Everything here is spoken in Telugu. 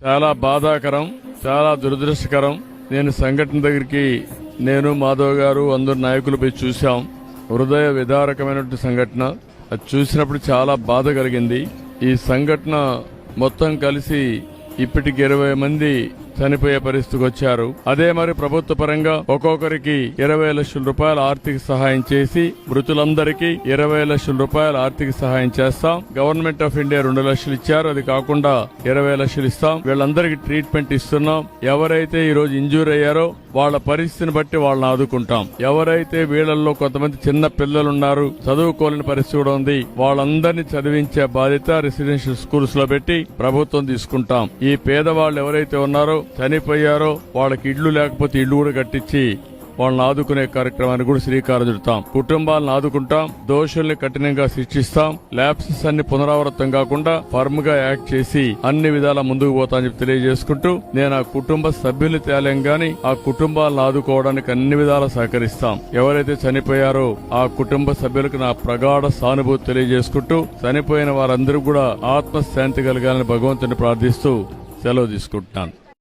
చాలా బాధాకరం, చాలా దురదృష్టకరం. నేను సంఘటన దగ్గరికి మాధవ్ గారు అందరు నాయకులు పోయి చూశాం. హృదయ విదారకమైనటువంటి సంఘటన. అది చూసినప్పుడు చాలా బాధ కలిగింది. ఈ సంఘటన మొత్తం కలిసి ఇప్పటికి 20 మంది చనిపోయే పరిస్థితికి వచ్చారు. అదే మరి ప్రభుత్వ పరంగా ఒక్కొక్కరికి 20 లక్షల రూపాయల ఆర్థిక సహాయం చేసి మృతులందరికీ 20 లక్షల రూపాయల ఆర్థిక సహాయం చేస్తాం. గవర్నమెంట్ ఆఫ్ ఇండియా 2 లక్షలు ఇచ్చారు. అది కాకుండా 20 లక్షలు ఇస్తాం. వీళ్ళందరికీ ట్రీట్మెంట్ ఇస్తున్నాం. ఎవరైతే ఈ రోజు ఇంజూర్ అయ్యారో వాళ్ళ పరిస్థితిని బట్టి వాళ్ళని ఆదుకుంటాం. ఎవరైతే వీళ్ళల్లో కొంతమంది చిన్న పిల్లలున్నారు, చదువుకోలేని పరిస్థితి కూడా ఉంది, వాళ్ళందరినీ చదివించే బాధ్యత రెసిడెన్షియల్ స్కూల్స్ లో పెట్టి ప్రభుత్వం తీసుకుంటాం. ఈ పేదవాళ్ళు ఎవరైతే ఉన్నారో చనిపోయారో వాళ్ళకి ఇళ్లు లేకపోతే ఇళ్లు కూడా కట్టించి వాళ్ళని ఆదుకునే కార్యక్రమాన్ని కూడా శ్రీకారం చుడతాం. కుటుంబాలను ఆదుకుంటాం. దోషుల్ని కఠినంగా శిక్షిస్తాం. ల్యాప్సెస్ అన్ని పునరావృతం కాకుండా ఫర్మ్ గా యాక్ట్ చేసి అన్ని విధాలా ముందుకు పోతామని చెప్పి తెలియజేసుకుంటూ నేను ఆ కుటుంబ సభ్యులు తేలేం గాని ఆ కుటుంబాలను ఆదుకోవడానికి అన్ని విధాలా సహకరిస్తాం. ఎవరైతే చనిపోయారో ఆ కుటుంబ సభ్యులకు నా ప్రగాఢ సానుభూతి తెలియజేసుకుంటూ చనిపోయిన వారందరూ కూడా ఆత్మశాంతి కలగాలని భగవంతుని ప్రార్థిస్తూ సెలవు తీసుకుంటున్నాను.